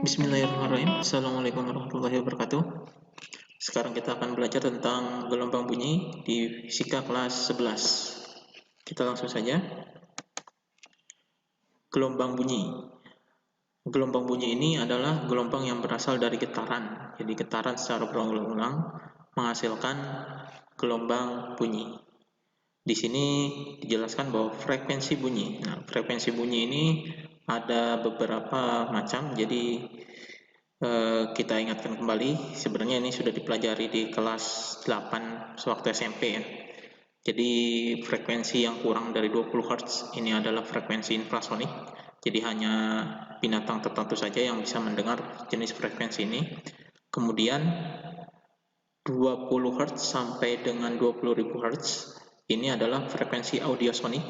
Bismillahirrahmanirrahim. Assalamualaikum warahmatullahi wabarakatuh. Sekarang kita akan belajar tentang gelombang bunyi di fisika kelas 11. Kita langsung saja. Gelombang bunyi. Gelombang bunyi ini adalah gelombang yang berasal dari getaran. Jadi getaran secara berulang-ulang menghasilkan gelombang bunyi. Di sini dijelaskan bahwa frekuensi bunyi. Nah, frekuensi bunyi ini ada beberapa macam. Jadi kita ingatkan kembali, sebenarnya ini sudah dipelajari di kelas 8 sewaktu SMP ya. Jadi frekuensi yang kurang dari 20 Hz ini adalah frekuensi infrasonik. Jadi hanya binatang tertentu saja yang bisa mendengar jenis frekuensi ini. Kemudian 20 Hz sampai dengan 20.000 Hz ini adalah frekuensi audiosonik.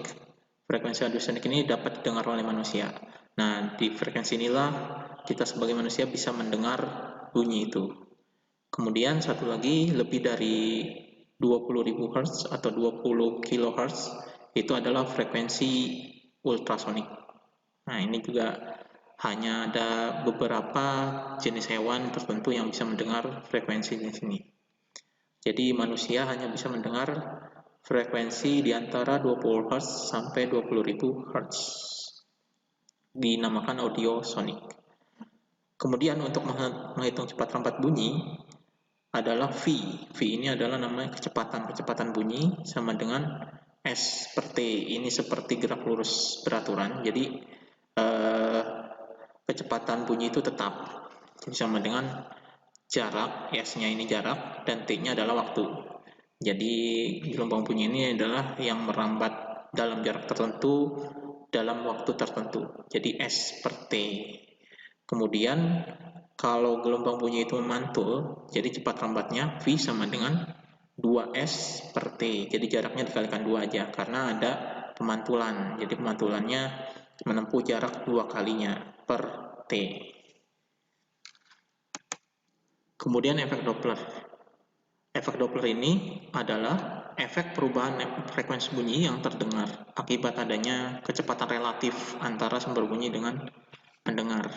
Frekuensi audiosonik ini dapat didengar oleh manusia. Nah, di frekuensi inilah kita sebagai manusia bisa mendengar bunyi itu. Kemudian satu lagi, lebih dari 20.000 Hz atau 20 kHz itu adalah frekuensi ultrasonik. Nah, ini juga hanya ada beberapa jenis hewan tertentu yang bisa mendengar frekuensi di sini. Jadi manusia hanya bisa mendengar frekuensi di antara 20 Hz sampai 20.000 Hz. Dinamakan audiosonik. Kemudian untuk menghitung cepat rampat bunyi adalah V. V ini adalah nama kecepatan bunyi sama dengan S per T. Ini seperti gerak lurus beraturan. Jadi kecepatan bunyi itu tetap. Jadi sama dengan jarak, S-nya ini jarak, dan T-nya adalah waktu. Jadi gelombang bunyi ini adalah yang merambat dalam jarak tertentu dalam waktu tertentu. Jadi S per T. Kemudian kalau gelombang bunyi itu memantul, jadi cepat rambatnya V sama dengan 2S per T. Jadi jaraknya dikalikan 2 aja, karena ada pemantulan. Jadi pemantulannya menempuh jarak 2 kalinya per T. Kemudian efek Doppler. Efek Doppler ini adalah efek perubahan frekuensi bunyi yang terdengar akibat adanya kecepatan relatif antara sumber bunyi dengan pendengar.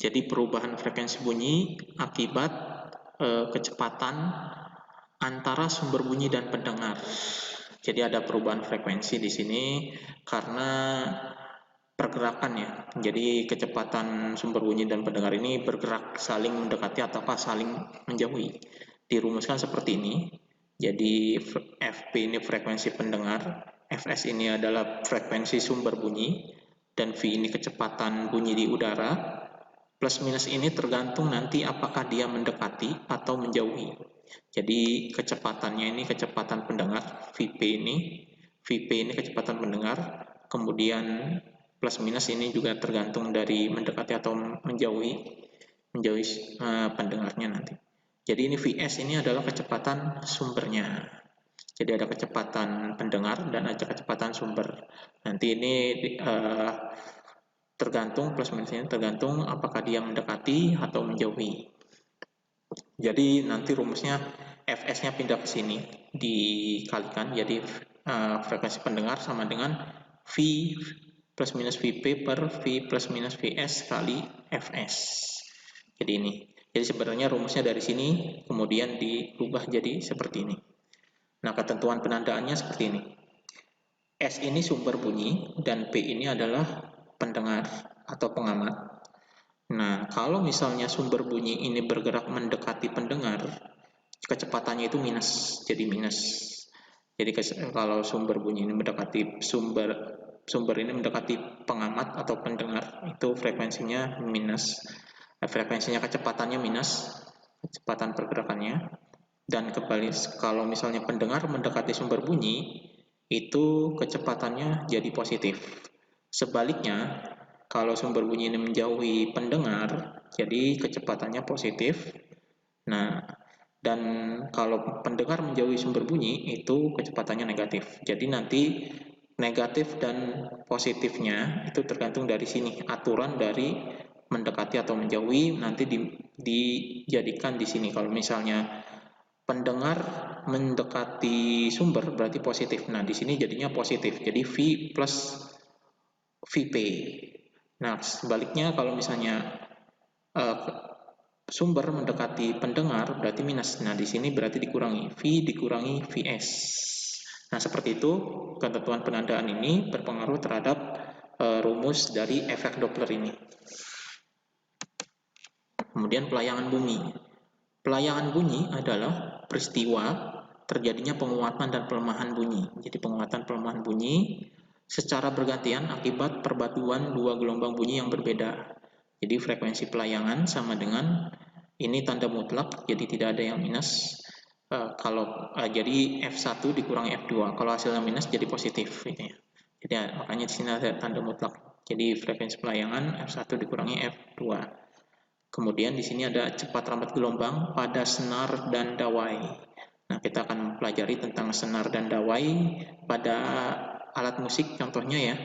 Jadi perubahan frekuensi bunyi akibat kecepatan antara sumber bunyi dan pendengar. Jadi ada perubahan frekuensi di sini karena pergerakan ya. Jadi kecepatan sumber bunyi dan pendengar ini bergerak saling mendekati ataukah saling menjauhi. Dirumuskan seperti ini. Jadi Fp ini frekuensi pendengar, Fs ini adalah frekuensi sumber bunyi, dan V ini kecepatan bunyi di udara. Plus minus ini tergantung nanti apakah dia mendekati atau menjauhi. Jadi kecepatannya ini kecepatan pendengar, Vp ini kecepatan pendengar, kemudian plus minus ini juga tergantung dari mendekati atau menjauhi pendengarnya nanti. Jadi ini Vs ini adalah kecepatan sumbernya. Jadi ada kecepatan pendengar dan ada kecepatan sumber. Nanti ini tergantung plus minusnya, tergantung apakah dia mendekati atau menjauhi. Jadi nanti rumusnya Fs-nya pindah ke sini, dikalikan, jadi frekuensi pendengar sama dengan V plus minus Vp per V plus minus Vs kali Fs. Jadi ini. Jadi sebenarnya rumusnya dari sini, kemudian diubah jadi seperti ini. Nah, ketentuan penandaannya seperti ini. S ini sumber bunyi, dan P ini adalah pendengar atau pengamat. Nah, kalau misalnya sumber bunyi ini bergerak mendekati pendengar, kecepatannya itu minus, jadi minus. Jadi kalau sumber bunyi ini mendekati sumber ini mendekati pengamat atau pendengar, itu frekuensinya minus. Frekuensinya kecepatannya minus, kecepatan pergerakannya. Dan kembali, kalau misalnya pendengar mendekati sumber bunyi, itu kecepatannya jadi positif. Sebaliknya, kalau sumber bunyi ini menjauhi pendengar, jadi kecepatannya positif. Nah, dan kalau pendengar menjauhi sumber bunyi, itu kecepatannya negatif. Jadi nanti negatif dan positifnya itu tergantung dari sini. Aturan dari mendekati atau menjauhi nanti dijadikan di sini. Kalau misalnya pendengar mendekati sumber berarti positif. Nah, di sini jadinya positif. Jadi V plus Vp. Nah, sebaliknya kalau misalnya sumber mendekati pendengar berarti minus. Nah, di sini berarti dikurangi V dikurangi Vs. Nah, seperti itu ketentuan penandaan ini berpengaruh terhadap rumus dari efek Doppler ini. Kemudian pelayangan bunyi. Pelayangan bunyi adalah peristiwa terjadinya penguatan dan pelemahan bunyi. Jadi penguatan pelemahan bunyi secara bergantian akibat perpaduan dua gelombang bunyi yang berbeda. Jadi frekuensi pelayangan sama dengan ini tanda mutlak, jadi tidak ada yang minus. Jadi F1 dikurangi F2. Kalau hasilnya minus jadi positif gitu ya. Jadi makanya di sini ada tanda mutlak. Jadi frekuensi pelayangan F1 dikurangi F2. Kemudian di sini ada cepat lambat gelombang pada senar dan dawai. Nah, kita akan mempelajari tentang senar dan dawai pada alat musik contohnya ya.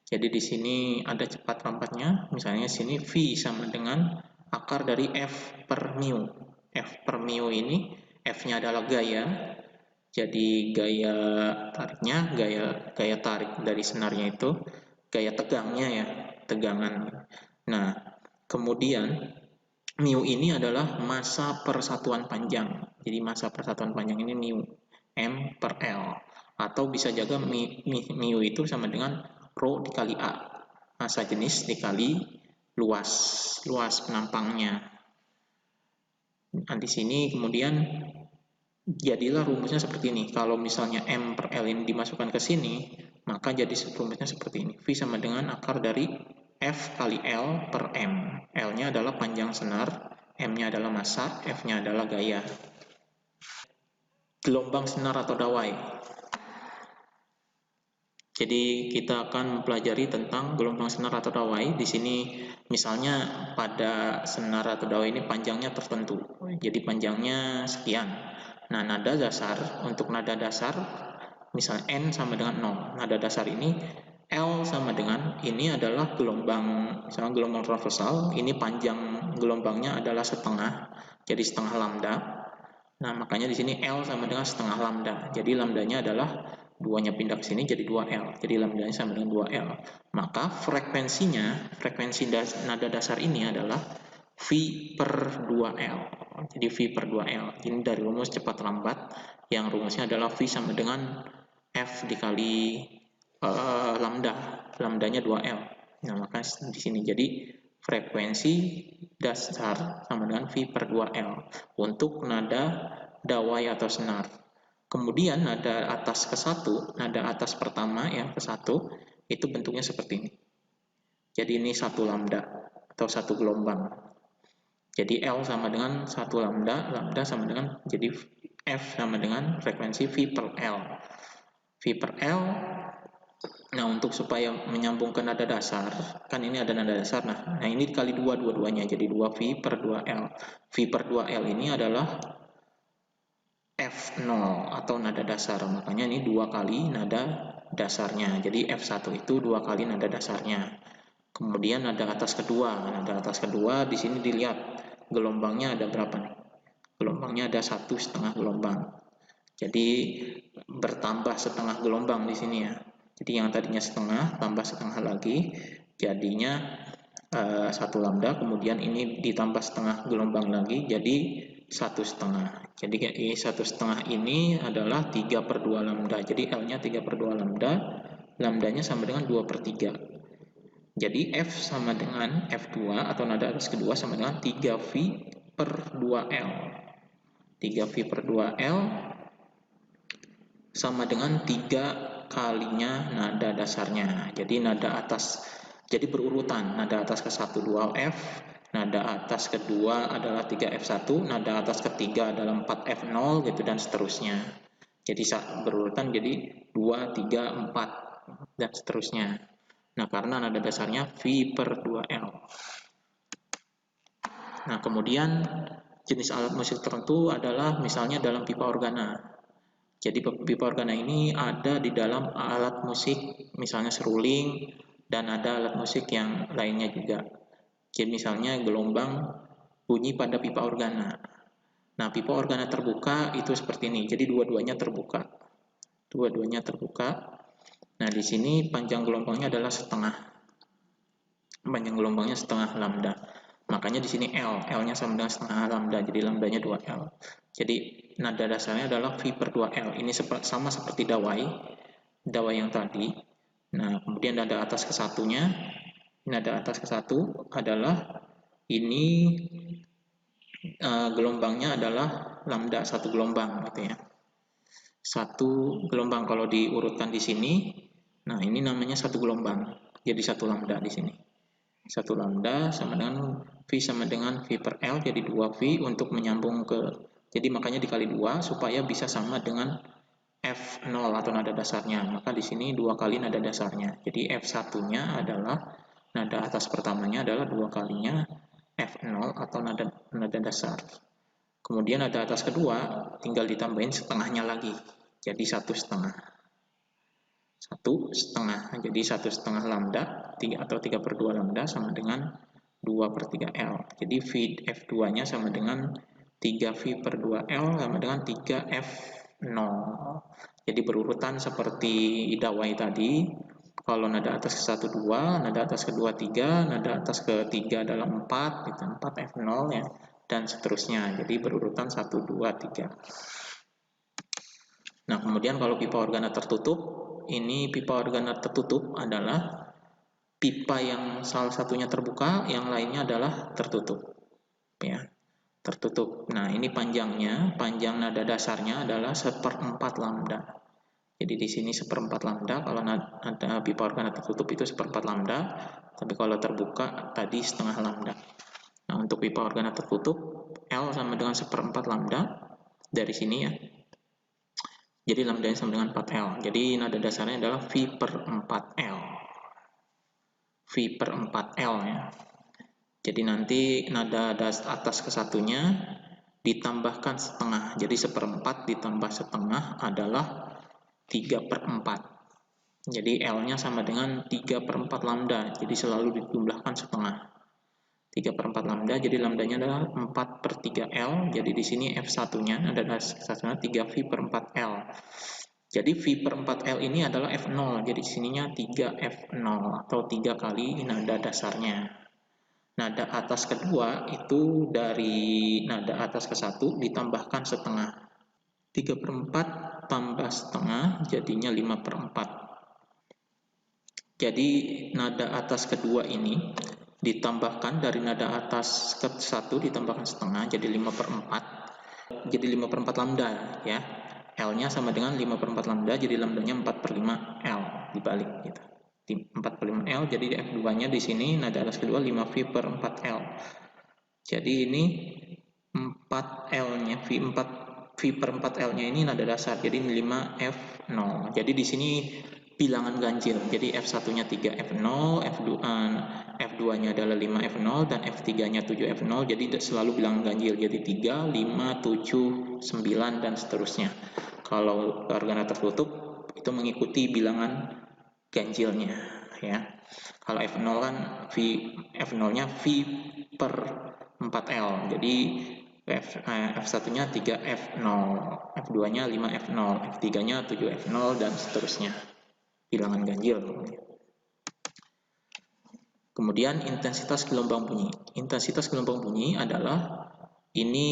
Jadi di sini ada cepat lambatnya, misalnya sini V sama dengan akar dari F per mu. F per mu ini F-nya adalah gaya. Jadi gaya tariknya, gaya tarik dari senarnya itu, gaya tegangnya ya, tegangan. Nah, kemudian mu ini adalah massa persatuan panjang. Jadi massa persatuan panjang ini mu, M per L. Atau bisa juga mu itu sama dengan rho dikali A. Massa jenis dikali luas penampangnya. Nah, di sini kemudian jadilah rumusnya seperti ini. Kalau misalnya M per L ini dimasukkan ke sini, maka jadi rumusnya seperti ini. V sama dengan akar dari F kali L per M. L-nya adalah panjang senar, M-nya adalah massa, F-nya adalah gaya. Gelombang senar atau dawai. Jadi kita akan mempelajari tentang gelombang senar atau dawai. Di sini misalnya pada senar atau dawai ini panjangnya tertentu. Jadi panjangnya sekian. Nah, nada dasar, untuk nada dasar misalnya N sama dengan 0. Nada dasar ini L sama dengan ini adalah gelombang, misalnya gelombang transversal, ini panjang gelombangnya adalah setengah, jadi setengah lambda. Nah, makanya di sini L sama dengan setengah lambda. Jadi lambdanya adalah duanya pindah ke sini jadi 2L. Jadi lambdanya sama dengan 2L. Maka frekuensinya, frekuensi nada dasar ini adalah V per 2L. Jadi V per 2L. Ini dari rumus cepat lambat yang rumusnya adalah V sama dengan F dikali lambda. Lambdanya 2L. Nah, maka di sini jadi frekuensi dasar sama dengan V per 2L untuk nada dawai atau senar. Kemudian nada atas ke satu, nada atas pertama yang ke satu, itu bentuknya seperti ini. Jadi ini satu lambda atau satu gelombang. Jadi L sama dengan satu lambda, lambda sama dengan, jadi F sama dengan frekuensi V per L. V per L. Nah, untuk supaya menyambung ke nada dasar, kan ini ada nada dasar, nah ini dikali dua-duanya, jadi 2V per 2L. V per 2L ini adalah F0 atau nada dasar, makanya ini 2 kali nada dasarnya, jadi F1 itu 2 kali nada dasarnya. Kemudian nada atas kedua di sini dilihat gelombangnya ada berapa nih? Gelombangnya ada 1,5 gelombang, jadi bertambah setengah gelombang di sini ya. Jadi yang tadinya setengah tambah setengah lagi, jadinya 1 lambda, kemudian ini ditambah setengah gelombang lagi, jadi 1,5. Jadi 1,5 ini adalah 3 per 2 lambda. Jadi L-nya 3 per 2 lambda, lambdanya sama dengan 2 per 3. Jadi F sama dengan F2 atau nada atas kedua sama dengan 3V per 2L. 3V per 2L sama dengan 3 kalinya nada dasarnya. Jadi nada atas, jadi berurutan, nada atas ke 1 2F, nada atas kedua adalah 3F1, nada atas ketiga adalah 4F0 gitu dan seterusnya. Jadi berurutan jadi 2, 3, 4 dan seterusnya. Nah, karena nada dasarnya V per 2L. Nah, kemudian jenis alat musik tertentu adalah misalnya dalam pipa organa. Jadi pipa organa ini ada di dalam alat musik, misalnya seruling, dan ada alat musik yang lainnya juga. Jadi misalnya gelombang bunyi pada pipa organa. Nah, pipa organa terbuka itu seperti ini. Jadi dua-duanya terbuka. Dua-duanya terbuka. Nah, di sini panjang gelombangnya adalah setengah. Panjang gelombangnya setengah lambda. Makanya di sini L-nya sama dengan setengah lambda, jadi lambdanya 2L. Jadi nada dasarnya adalah V per 2L. Ini sama seperti dawai yang tadi. Nah, kemudian nada atas ke satunya, nada atas ke satu adalah ini gelombangnya adalah lambda, satu gelombang gitu ya. Satu gelombang kalau diurutkan di sini, nah ini namanya satu gelombang, jadi satu lambda di sini. Satu lambda sama dengan V sama dengan V per L, jadi 2V untuk menyambung ke, jadi makanya dikali 2 supaya bisa sama dengan F0 atau nada dasarnya. Maka di sini 2 kali nada dasarnya. Jadi F1-nya adalah nada atas pertamanya adalah 2 kalinya F0 atau nada dasar. Kemudian nada atas kedua tinggal ditambahin setengahnya lagi. Jadi 1,5. 1,5, jadi 1,5 lambda 3 atau 3/2 lambda sama dengan 2 per 3L. Jadi F2 nya sama dengan 3V per 2L sama dengan 3F0. Jadi berurutan seperti dawai tadi. Kalau nada atas ke 1 2, nada atas kedua 3, nada atas ketiga adalah 4, gitu, 4F0 ya, dan seterusnya. Jadi berurutan 1 2 3. Nah, kemudian kalau pipa organa tertutup, ini pipa organa tertutup adalah pipa yang salah satunya terbuka, yang lainnya adalah tertutup. Ya, tertutup. Nah, ini panjangnya, panjang nada dasarnya adalah 1/4 lambda. Jadi di sini 1/4 lambda, kalau nada pipa organa tertutup itu 1/4 lambda, tapi kalau terbuka tadi setengah lambda. Nah, untuk pipa organa tertutup, L sama dengan 1/4 lambda dari sini ya. Jadi lambda sama dengan 4L. Jadi nada dasarnya adalah V per 4L. V per 4L ya. Jadi nanti nada atas ke satunya ditambahkan setengah. Jadi 1/4 ditambah setengah adalah 3/4. Jadi L-nya sama dengan 3/4 lambda. Jadi selalu dijumlahkan setengah. 3/4 lambda, jadi lambdanya adalah 4 per 3L. Jadi di sini F1-nya adalah 3V per 4L. Jadi V per 4L ini adalah F0, jadi sininya 3F0 atau 3 kali nada dasarnya. Nada atas kedua itu dari nada atas ke 1 ditambahkan setengah. 3/4 tambah setengah jadinya 5/4. Jadi nada atas kedua ini ditambahkan dari nada atas ke 1 ditambahkan setengah jadi 5/4. Jadi 5/4 lambda ya. L-nya sama dengan 5/4 lambda, jadi lambdanya 4/5 L dibalik gitu. 4/5 L, jadi F2-nya di sini nada atas kedua 5V per 4L. Jadi ini 4L-nya, V per 4L-nya ini nada dasar, jadi 5F0. Jadi di sini bilangan ganjil, jadi F1-nya 3F0, F2-nya adalah 5F0, dan F3-nya 7F0, jadi selalu bilangan ganjil, jadi 3, 5, 7, 9, dan seterusnya. Kalau organa tertutup, itu mengikuti bilangan ganjilnya. Ya. Kalau F0 kan F0-nya V per 4L, jadi F1-nya 3F0, F2-nya 5F0, F3-nya 7F0, dan seterusnya. Bilangan ganjil. Kemudian intensitas gelombang bunyi. Intensitas gelombang bunyi adalah ini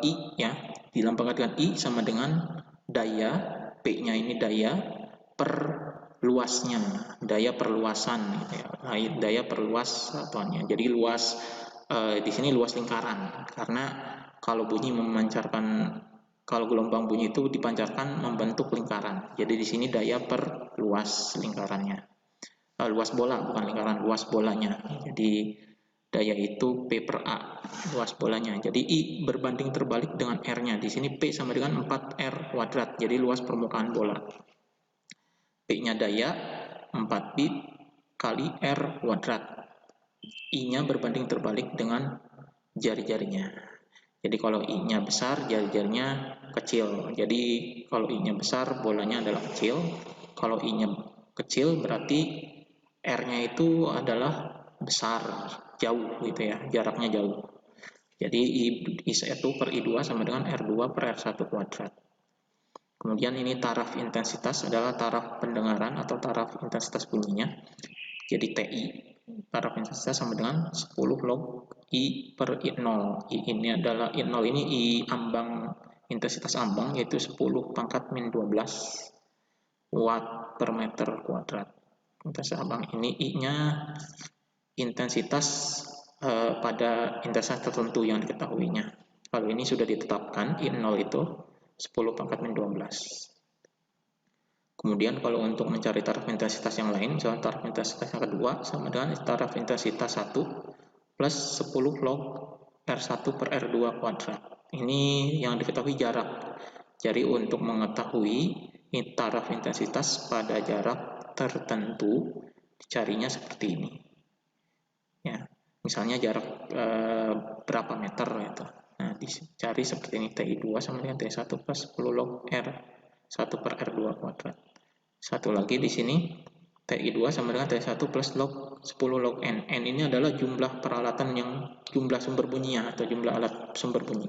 I ya, dilambangkan dengan I sama dengan daya, P-nya ini daya per luasnya, daya perluasan gitu ya. Daya perluas satuannya. Jadi luas di sini luas lingkaran, karena kalau bunyi memancarkan, kalau gelombang bunyi itu dipancarkan membentuk lingkaran. Jadi di sini daya per luas lingkarannya. Luas bola, bukan lingkaran, luas bolanya. Jadi daya itu P per A, luas bolanya. Jadi I berbanding terbalik dengan R-nya. Di sini P sama dengan 4R kuadrat, jadi luas permukaan bola. P-nya daya 4 pi kali R kuadrat. I-nya berbanding terbalik dengan jari-jarinya. Jadi kalau I-nya besar, jari-jarinya kecil. Jadi kalau I-nya besar, bolanya adalah kecil. Kalau I-nya kecil berarti R-nya itu adalah besar, jauh gitu ya, jaraknya jauh. Jadi I1 per I2 sama dengan R2 per R1 kuadrat. Kemudian ini taraf intensitas adalah taraf pendengaran atau taraf intensitas bunyinya. Jadi TI. taraf intensitas sama dengan 10 log I per I0. I ini adalah I0 ini I ambang, intensitas ambang, yaitu 10 pangkat min 12 watt per meter kuadrat. Intensitas ambang ini I-nya intensitas pada intensitas tertentu yang diketahuinya. Kalau ini sudah ditetapkan, I0 itu 10 pangkat min 12. Kemudian kalau untuk mencari taraf intensitas yang lain, misalnya taraf intensitas yang kedua sama dengan taraf intensitas 1 plus 10 log R1 per R2 kuadrat. Ini yang diketahui jarak. Jadi untuk mengetahui taraf intensitas pada jarak tertentu, dicarinya seperti ini. Ya, misalnya jarak berapa meter itu. Nah, dicari seperti ini, TI2 sama dengan T1 plus 10 log R1 per R2 kuadrat. Satu lagi di sini, TI2 sama dengan T1 plus log 10 log N. N ini adalah jumlah peralatan yang jumlah sumber bunyinya atau jumlah alat sumber bunyi.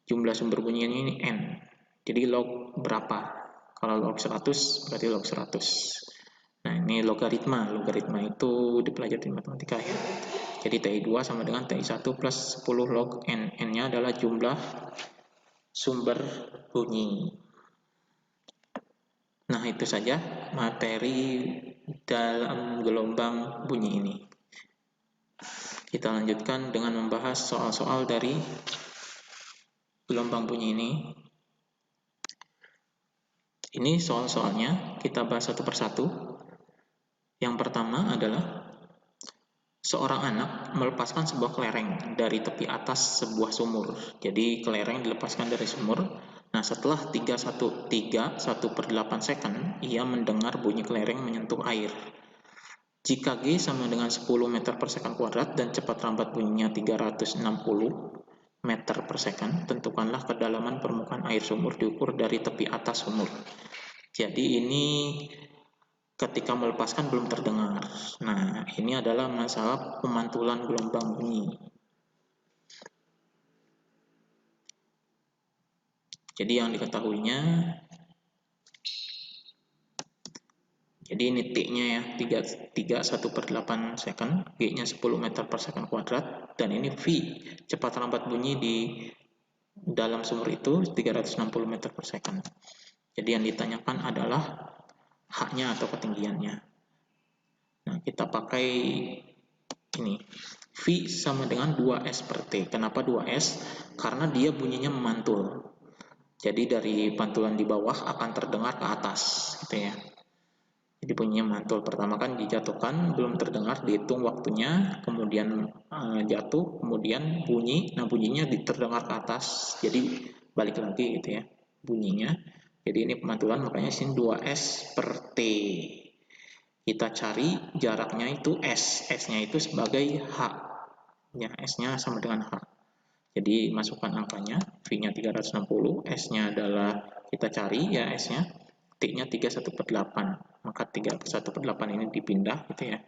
Jumlah sumber bunyinya ini N. Jadi log berapa? Kalau log 100 berarti log 100. Nah, ini logaritma. Logaritma itu dipelajari di matematika ya. Jadi TI2 sama dengan TI1 plus 10 log N. N-nya adalah jumlah sumber bunyi. Nah, itu saja materi dalam gelombang bunyi ini. Kita lanjutkan dengan membahas soal-soal dari gelombang bunyi ini. Ini soal-soalnya, kita bahas satu persatu. Yang pertama adalah seorang anak melepaskan sebuah kelereng dari tepi atas sebuah sumur. Jadi kelereng dilepaskan dari sumur. Nah, setelah 1/8 second, ia mendengar bunyi kelereng menyentuh air. Jika G sama dengan 10 meter per second kuadrat dan cepat rambat bunyinya 360 meter per second, tentukanlah kedalaman permukaan air sumur diukur dari tepi atas sumur. Jadi ini ketika melepaskan belum terdengar. Nah, ini adalah masalah pemantulan gelombang bunyi. Jadi yang diketahuinya, jadi ini T-nya ya, 3/1/8 second, G-nya 10 meter per second kuadrat, dan ini V, cepat rambat bunyi di dalam sumur itu 360 meter per second. Jadi yang ditanyakan adalah H-nya atau ketinggiannya. Nah, kita pakai ini. V sama dengan 2S per T. Kenapa 2S? Karena dia bunyinya memantul. Jadi dari pantulan di bawah akan terdengar ke atas, gitu ya. Jadi bunyinya mantul. Pertama kan dijatuhkan, belum terdengar, dihitung waktunya, kemudian jatuh, kemudian bunyi. Nah, bunyinya terdengar ke atas. Jadi balik lagi gitu ya bunyinya. Jadi ini pemantulan, makanya sini 2S per T. Kita cari jaraknya itu S. S-nya itu sebagai H. Ya, S-nya sama dengan H. Jadi masukkan angkanya, V-nya 360, S-nya adalah kita cari ya S-nya, T-nya 3/1/8. Maka 3/1/8 ini dipindah gitu ya.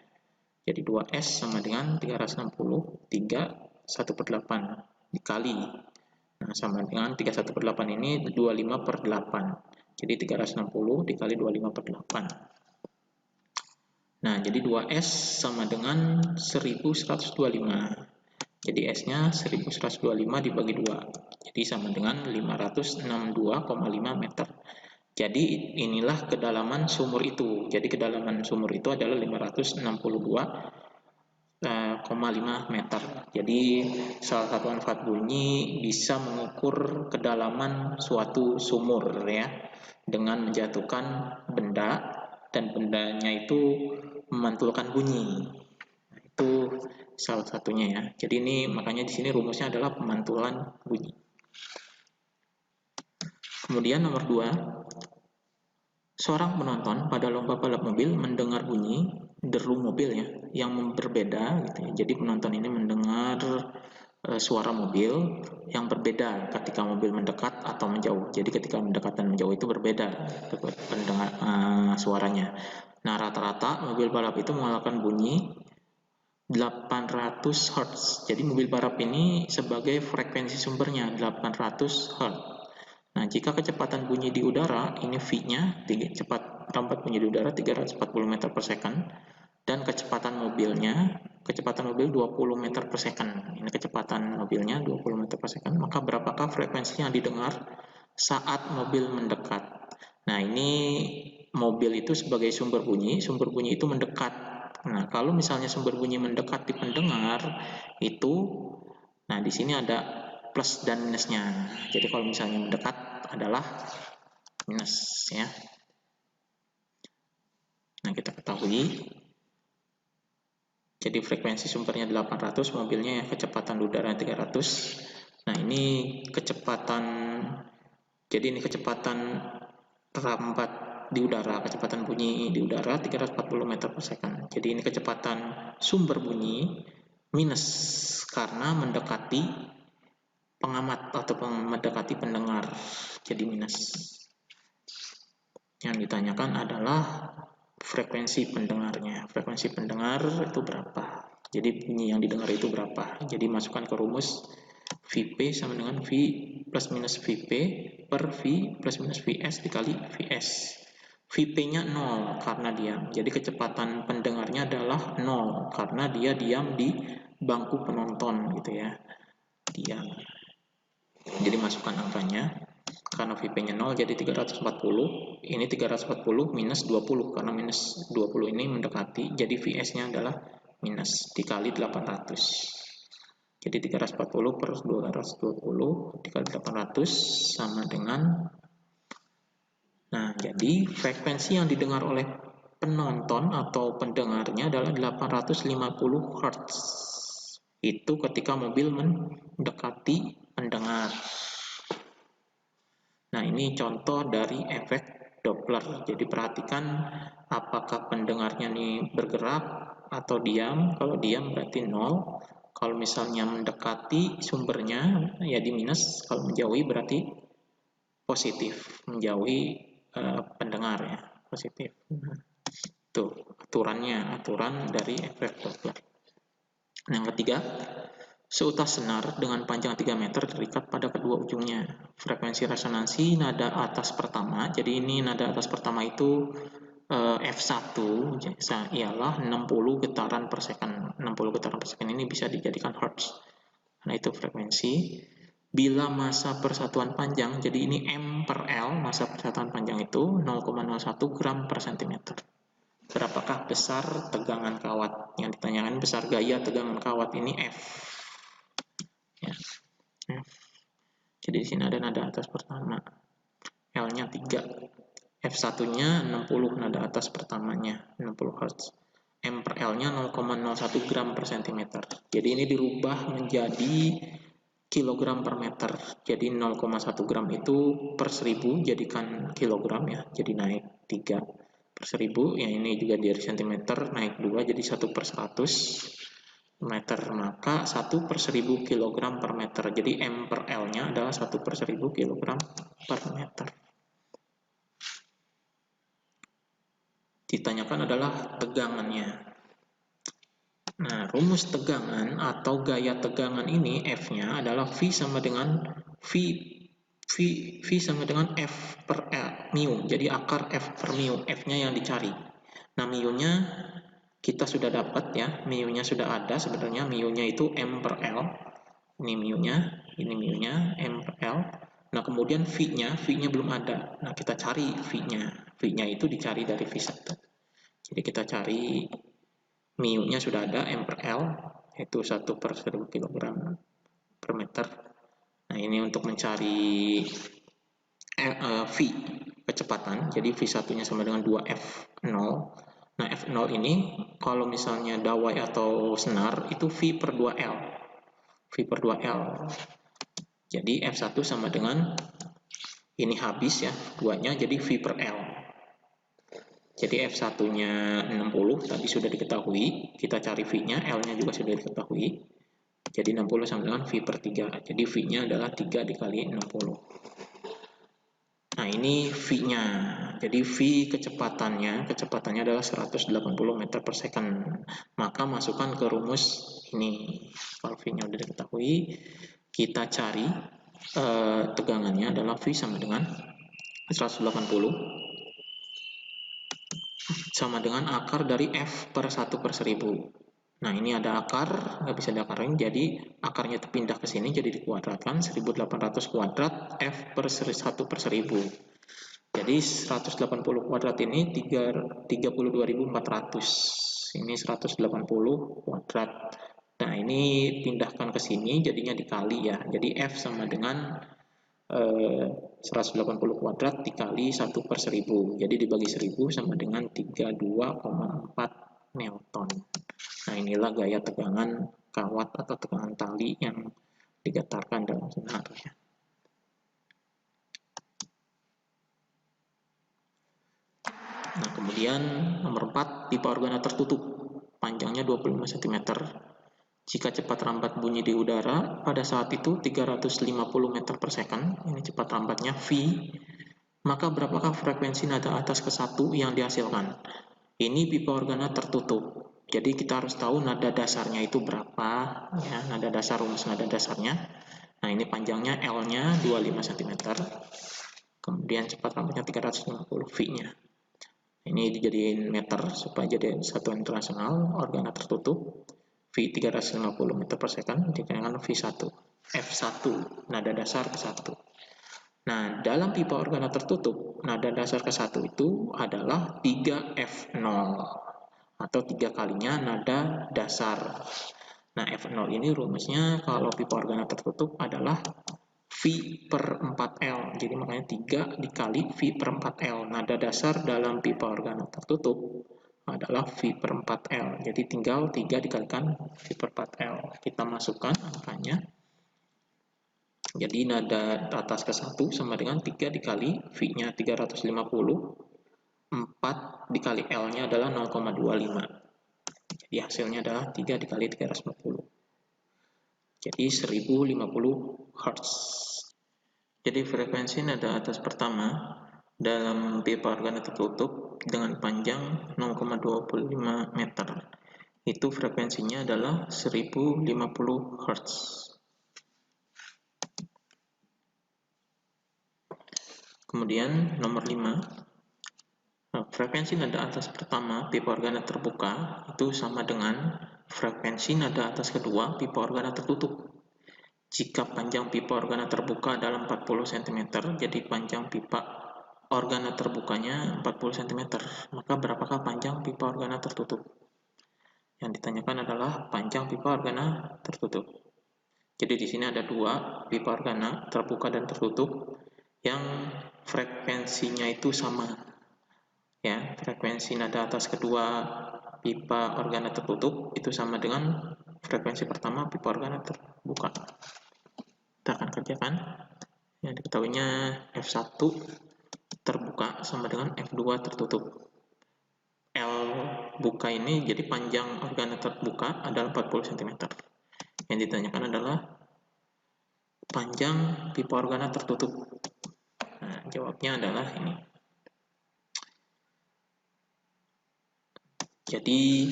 Jadi 2S sama dengan 360, 3/1/8 dikali. Nah, sama dengan 3/1/8 ini 25/8. Jadi 360 dikali 25/8. Nah, jadi 2S sama dengan 1125. Jadi S-nya 1125 dibagi 2. Jadi sama dengan 562,5 meter. Jadi inilah kedalaman sumur itu. Jadi kedalaman sumur itu adalah 562,5 meter. Jadi salah satu manfaat bunyi bisa mengukur kedalaman suatu sumur ya, dengan menjatuhkan benda dan bendanya itu memantulkan bunyi. Nah, itu salah satunya ya. Jadi ini makanya di sini rumusnya adalah pemantulan bunyi. Kemudian nomor 2, seorang penonton pada lomba balap mobil mendengar bunyi deru mobil ya yang berbeda gitu ya. Jadi penonton ini mendengar suara mobil yang berbeda ketika mobil mendekat atau menjauh. Jadi ketika mendekat dan menjauh itu berbeda pendengar suaranya. Nah, rata-rata mobil balap itu mengeluarkan bunyi 800 Hz. Jadi mobil balap ini sebagai frekuensi sumbernya 800 Hz. Nah, jika kecepatan bunyi di udara, ini V-nya, cepat rambat bunyi di udara 340 meter per second, dan kecepatan mobil 20 meter per second. Ini kecepatan mobilnya 20 meter per second. Maka berapakah frekuensi yang didengar saat mobil mendekat? Nah, ini mobil itu sebagai sumber bunyi itu mendekat. Nah, kalau misalnya sumber bunyi mendekat di pendengar itu, nah di sini ada plus dan minusnya. Jadi kalau misalnya mendekat adalah minus ya. Nah, kita ketahui jadi frekuensi sumbernya 800, mobilnya yang kecepatan udara 300. Nah, ini kecepatan, jadi ini kecepatan rambat di udara, kecepatan bunyi di udara 340 meter per second. Jadi ini kecepatan sumber bunyi minus karena mendekati pengamat atau mendekati pendengar, jadi minus. Yang ditanyakan adalah frekuensi pendengarnya. Frekuensi pendengar itu berapa? Jadi bunyi yang didengar itu berapa? Jadi masukkan ke rumus Vp sama dengan V plus minus Vp per V plus minus Vs dikali Vs. Vp-nya 0 karena diam. Jadi kecepatan pendengarnya adalah 0 karena dia diam di bangku penonton gitu ya. Diam. Jadi masukkan angkanya. Karena Vp-nya 0 jadi 340. Ini 340 minus 20 karena minus 20 ini mendekati. Jadi Vs-nya adalah minus dikali 800. Jadi 340 per 220 dikali 800 sama dengan, nah jadi frekuensi yang didengar oleh penonton atau pendengarnya adalah 850 Hz. Itu ketika mobil mendekati pendengar. Nah, ini contoh dari efek Doppler. Jadi perhatikan apakah pendengarnya ini bergerak atau diam. Kalau diam berarti 0. Kalau misalnya mendekati sumbernya ya di minus. Kalau menjauhi berarti positif. Menjauhi pendengar ya, positif. Nah, itu aturan dari efek Doppler. Yang ketiga, seutas senar dengan panjang 3 meter terikat pada kedua ujungnya. Frekuensi resonansi nada atas pertama, jadi ini nada atas pertama itu F1 ialah 60 getaran per second. 60 getaran per second ini bisa dijadikan Hertz. Nah, itu frekuensi. Bila massa persatuan panjang, jadi ini M per L, massa persatuan panjang itu 0,01 gram per centimeter. Berapakah besar tegangan kawat? Yang ditanyakan besar gaya tegangan kawat ini F. Ya. Jadi di sini ada nada atas pertama. L-nya 3. F1-nya 60 nada atas pertamanya, 60 Hz. M per L-nya 0,01 gram per centimeter. Jadi ini dirubah menjadi kilogram per meter. Jadi 0,1 gram itu per 1000 jadikan kilogram ya. Jadi naik 3 per 1000. Yang ini juga dari centimeter naik 2 jadi 1 per 100 meter, maka 1 per 1000 kg per meter. Jadi M per L-nya adalah 1 per 1000 kg per meter. Ditanyakan adalah tegangannya. Nah, rumus tegangan atau gaya tegangan ini F-nya adalah V sama dengan V sama dengan F per L, mu. Jadi akar F per mu, F-nya yang dicari. Nah, mu-nya kita sudah dapat ya, mu-nya sudah ada sebenarnya, mu-nya itu M per L. Ini mu-nya M per L. Nah, kemudian V-nya belum ada. Nah, kita cari V-nya. V-nya itu dicari dari V1. Jadi kita cari mu-nya sudah ada M per L, yaitu 1 per 1000 kg per meter. Nah, ini untuk mencari V kecepatan. Jadi V1-nya sama dengan 2F0. Nah, F0 ini kalau misalnya dawai atau senar itu V per 2L. V per 2L. Jadi F1 sama dengan ini habis ya, 2-nya jadi V per L. Jadi F1-nya 60 tadi sudah diketahui, kita cari V-nya, L-nya juga sudah diketahui. Jadi 60 sama dengan V per 3. Jadi V-nya adalah 3 dikali 60. Nah, ini V-nya. Jadi V kecepatannya adalah 180 meter per second. Maka masukkan ke rumus ini. Kalau V-nya sudah diketahui, kita cari tegangannya adalah V sama dengan 180 sama dengan akar dari F per 1 per 1000. Nah, ini ada akar, nggak bisa diakarin, jadi akarnya pindah ke sini, jadi dikuadratkan, 1800 kuadrat F per 1 per 1000. Jadi 180 kuadrat ini 32.400. Ini 180 kuadrat. Nah, ini pindahkan ke sini, jadinya dikali ya. Jadi F sama dengan 180 kuadrat dikali 1 per 1000. Jadi dibagi 1000 sama dengan 32,4 Newton. Nah, inilah gaya tegangan kawat atau tegangan tali yang digetarkan dalam senar. Nah, kemudian nomor 4, pipa organa tertutup, panjangnya 25 cm. Jika cepat rambat bunyi di udara, pada saat itu 350 meter per second, ini cepat rambatnya V, maka berapakah frekuensi nada atas ke 1 yang dihasilkan? Ini pipa organa tertutup. Jadi kita harus tahu nada dasarnya itu berapa, ya, nada dasar, rumus nada dasarnya. Nah, ini panjangnya L-nya 25 cm. Kemudian cepat rambatnya 350 V-nya. Ini dijadiin meter supaya jadi satuan internasional, organa tertutup. V 350 meter per second dikalikan V1. F1, nada dasar ke 1. Nah, dalam pipa organa tertutup, nada dasar ke 1 itu adalah 3F0 atau 3 kalinya nada dasar. Nah, F0 ini rumusnya kalau pipa organa tertutup adalah V per 4L. Jadi makanya 3 dikali V per 4L. Nada dasar dalam pipa organa tertutup adalah V per 4L. Jadi tinggal 3 dikalikan V per 4L. Kita masukkan angkanya. Jadi nada atas ke 1 sama dengan 3 dikali V-nya 350. 4 dikali L-nya adalah 0,25. Jadi hasilnya adalah 3 dikali 350. Jadi 1050 Hz. Jadi frekuensi nada atas pertama dalam pipa organa tertutup dengan panjang 0,25 meter. Itu frekuensinya adalah 1050 Hz. Kemudian nomor 5, frekuensi nada atas pertama pipa organa terbuka itu sama dengan frekuensi nada atas kedua pipa organa tertutup. Jika panjang pipa organa terbuka adalah 40 cm, jadi panjang pipa organa terbukanya 40 cm, maka berapakah panjang pipa organa tertutup? Yang ditanyakan adalah panjang pipa organa tertutup. Jadi di sini ada dua pipa organa terbuka dan tertutup yang frekuensinya itu sama. Ya, frekuensi nada atas kedua pipa organa tertutup itu sama dengan frekuensi pertama pipa organa terbuka. Kita akan kerjakan. Yang diketahuinya F1 terbuka sama dengan F2 tertutup. L buka ini jadi panjang organa terbuka adalah 40 cm. Yang ditanyakan adalah panjang pipa organa tertutup. Nah, jawabnya adalah ini. Jadi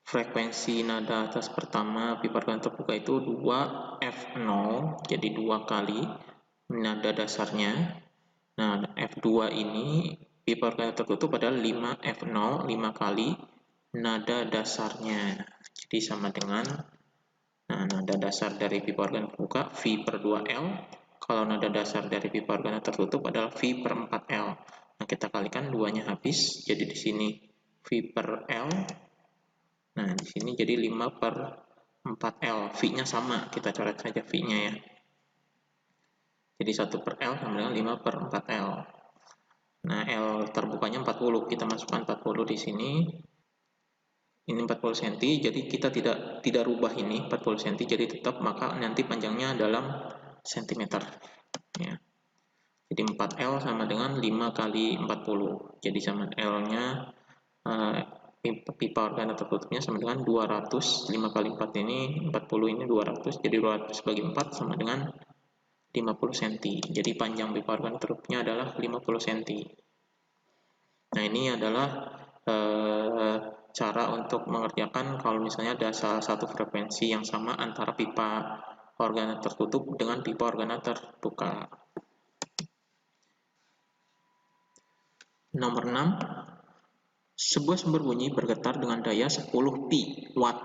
frekuensi nada atas pertama pipa organa terbuka itu 2F0, jadi 2 kali nada dasarnya. Nah, F2 ini pipa organa tertutup adalah 5F0, 5 kali nada dasarnya. Jadi sama dengan nada dasar dari pipa organa terbuka V per 2L. Kalau nada dasar dari pipa organa tertutup adalah V per 4L. Nah, kita kalikan duanya habis, jadi di sini V per L. Nah, di sini jadi 5 per 4L. V-nya sama, kita coret saja V-nya ya. Jadi 1 per L sama dengan 5 per 4L. Nah, L terbukanya 40, kita masukkan 40 di sini. Ini 40 cm, jadi kita tidak rubah ini 40 cm, jadi tetap, maka nanti panjangnya dalam cm. Ya. Jadi 4L sama dengan 5 kali 40. Jadi sama L-nya pipa organa tertutupnya sama dengan 200. 5 kali 4 ini 40, ini 200. Jadi 200 bagi 4 sama dengan 50 cm. Jadi panjang pipa organa tertutupnya adalah 50 cm. Nah, ini adalah cara untuk mengerjakan kalau misalnya ada salah satu frekuensi yang sama antara pipa organa tertutup dengan pipa organa terbuka. Nomor 6, Sebuah sumber bunyi bergetar dengan daya 10 pi watt.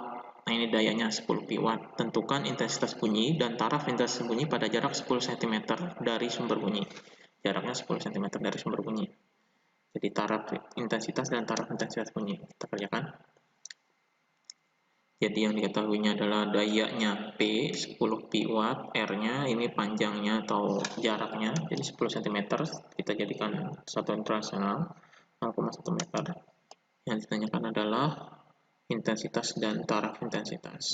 Nah, ini dayanya 10 pi watt. Tentukan intensitas bunyi dan taraf intensitas bunyi pada jarak 10 cm dari sumber bunyi. Jaraknya 10 cm dari sumber bunyi. Jadi taraf intensitas dan taraf intensitas bunyi. Kita kerjakan. Jadi yang diketahuinya adalah dayanya P 10 pi watt, R-nya ini panjangnya atau jaraknya, jadi 10 cm. Kita jadikan satuan internasional 0,1 meter. Yang ditanyakan adalah intensitas dan taraf intensitas.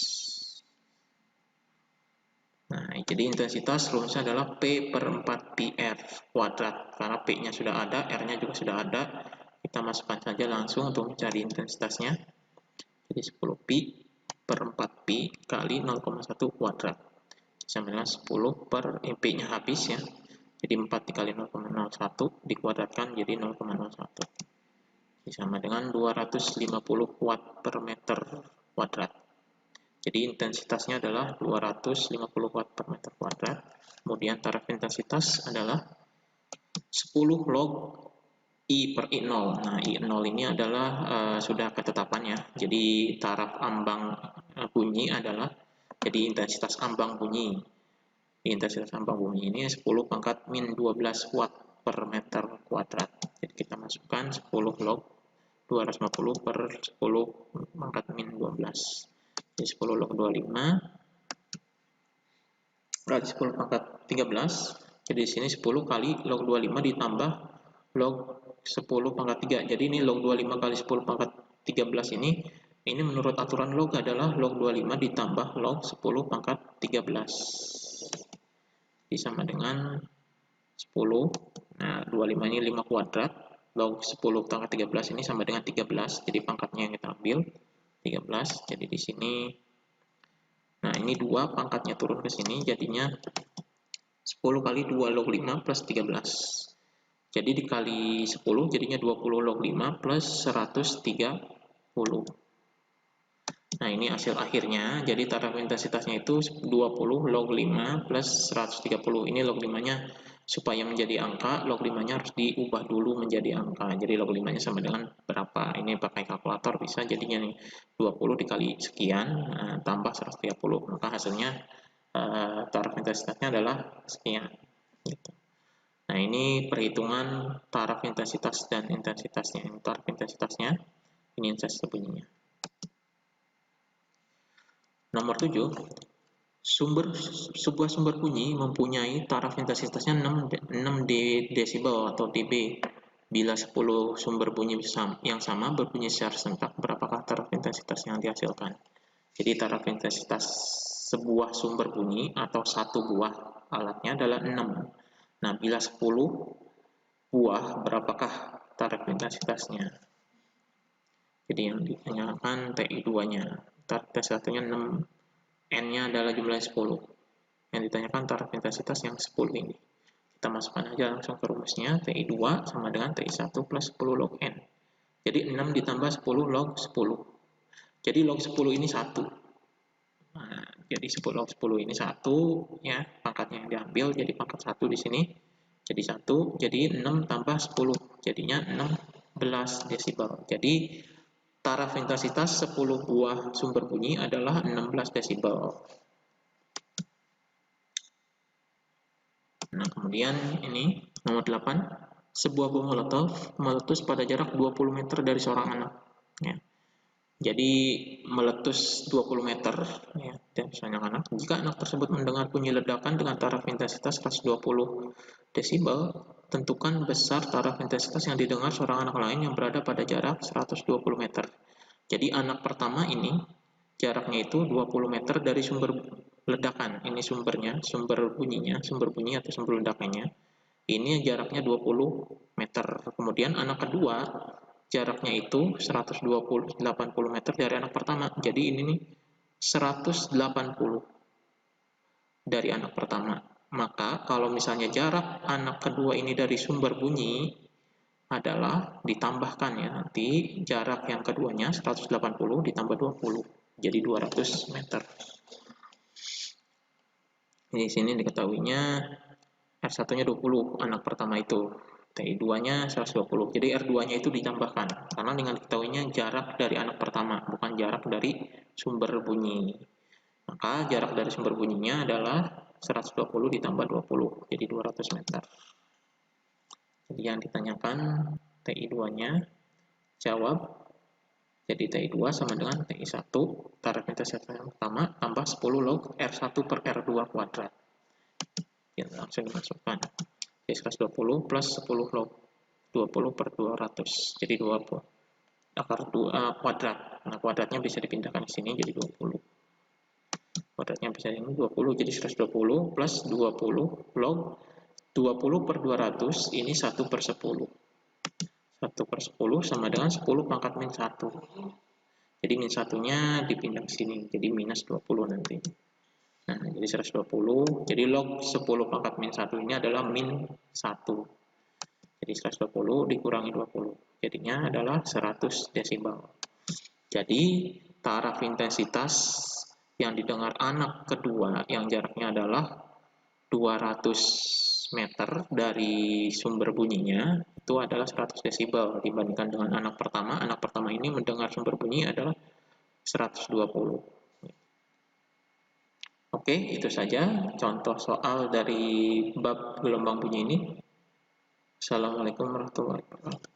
Nah, jadi intensitas rumusnya adalah P per 4 pi R kuadrat. Karena P-nya sudah ada, R-nya juga sudah ada. Kita masukkan saja langsung untuk mencari intensitasnya. Jadi 10 pi per 4 pi kali 0,1 kuadrat. Sama dengan 10 per P-nya habis ya. Jadi 4 dikali 0,01 dikuadratkan jadi 0,01. Sama dengan 250 watt per meter kuadrat. Jadi intensitasnya adalah 250 watt per meter kuadrat. Kemudian taraf intensitas adalah 10 log I per I0. Nah, I0 ini adalah sudah ketetapannya. Jadi taraf ambang bunyi adalah, jadi intensitas ambang bunyi. Intensitas ambang bunyi ini 10 pangkat min 12 watt per meter kuadrat. Jadi kita masukkan 10 log 250 per 10 pangkat min 12. Jadi 10 log 25 berarti 10 pangkat 13. Jadi di sini 10 kali log 25 ditambah log 10 pangkat 3. Jadi ini log 25 kali 10 pangkat 13 ini menurut aturan log adalah log 25 ditambah log 10 pangkat 13. Jadi sama dengan 10. Nah, 25 ini 5 kuadrat. Log 10 pangkat 13 ini sama dengan 13. Jadi pangkatnya yang kita ambil 13. Jadi di sini, nah ini 2 pangkatnya turun ke sini, jadinya 10 kali 2 log 5 plus 13. Jadi dikali 10 jadinya 20 log 5 plus 130. Nah, ini hasil akhirnya. Jadi taraf intensitasnya itu 20 log 5 plus 130. Ini log 5-nya supaya menjadi angka, log 5-nya harus diubah dulu menjadi angka. Jadi log 5-nya sama dengan berapa? Ini pakai kalkulator bisa, jadinya nih 20 dikali sekian tambah 130. Maka hasilnya taraf intensitasnya adalah sekian. Gitu. Nah, ini perhitungan taraf intensitas dan intensitasnya. Ini taraf intensitasnya, ini intensitas bunyinya. Nomor 7, sebuah sumber bunyi mempunyai taraf intensitasnya 6 desibel atau dB. Bila 10 sumber bunyi yang sama berbunyi secara serentak, berapakah taraf intensitas yang dihasilkan? Jadi taraf intensitas sebuah sumber bunyi atau satu buah alatnya adalah 6. Nah, bila 10 buah, berapakah taraf intensitasnya? Jadi yang ditanyakan TI2-nya. Taraf intensitasnya 6. N-nya adalah jumlahnya 10. Yang ditanyakan taraf intensitas yang 10 ini. Kita masukkan aja langsung ke rumusnya. TI2 sama dengan TI1 plus 10 log N. Jadi 6 ditambah 10 log 10. Jadi log 10 ini 1. Nah, jadi 10 log 10 ini 1. Ya, pangkatnya yang diambil. Jadi pangkat 1 di sini. Jadi 1. Jadi 6 tambah 10. Jadinya 16 desibel. Jadi taraf intensitas 10 buah sumber bunyi adalah 16 desibel. Nah, kemudian ini nomor 8. Sebuah bom molotov meletus pada jarak 20 meter dari seorang anak. Ya. Jadi meletus 20 meter ya, dari seorang anak. Jika anak tersebut mendengar bunyi ledakan dengan taraf intensitas 120 desibel, tentukan besar taraf intensitas yang didengar seorang anak lain yang berada pada jarak 120 meter. Jadi anak pertama ini jaraknya itu 20 meter dari sumber ledakan. Ini sumbernya, sumber bunyi atau sumber ledakannya. Ini jaraknya 20 meter. Kemudian anak kedua jaraknya itu 180 meter dari anak pertama. Jadi ini nih 180 dari anak pertama. Maka kalau misalnya jarak anak kedua ini dari sumber bunyi adalah ditambahkan ya, nanti jarak yang keduanya 180 ditambah 20, jadi 200 meter. Di sini diketahuinya R1-nya 20 anak pertama itu. TI2-nya 120. Jadi R2-nya itu ditambahkan, karena dengan diketahuinya jarak dari anak pertama, bukan jarak dari sumber bunyi. Maka jarak dari sumber bunyinya adalah 120 ditambah 20, jadi 200 meter. Jadi yang ditanyakan TI2-nya, jawab. Jadi TI2 sama dengan TI1, taraf intensitas yang pertama, tambah 10 log R1 per R2 kuadrat. Ya, langsung dimasukkan. Jadi 120 plus 10 log 20 per 200, jadi 20. Akar 2 kuadrat. Nah, kuadratnya bisa dipindahkan ke sini jadi 20. Kuadratnya bisa ini 20, jadi 120 plus 20 log 20 per 200, ini 1 per 10. 1 per 10 sama dengan 10 pangkat min 1. Jadi min 1-nya dipindah ke sini, jadi minus 20 nanti. Nah, jadi 120, jadi log 10 pangkat min 1 ini adalah min 1. Jadi 120 dikurangi 20, jadinya adalah 100 desibel. Jadi taraf intensitas yang didengar anak kedua yang jaraknya adalah 200 meter dari sumber bunyinya itu adalah 100 desibel dibandingkan dengan anak pertama. Anak pertama ini mendengar sumber bunyi adalah 120. Oke, itu saja contoh soal dari bab gelombang bunyi ini. Assalamualaikum warahmatullahi wabarakatuh.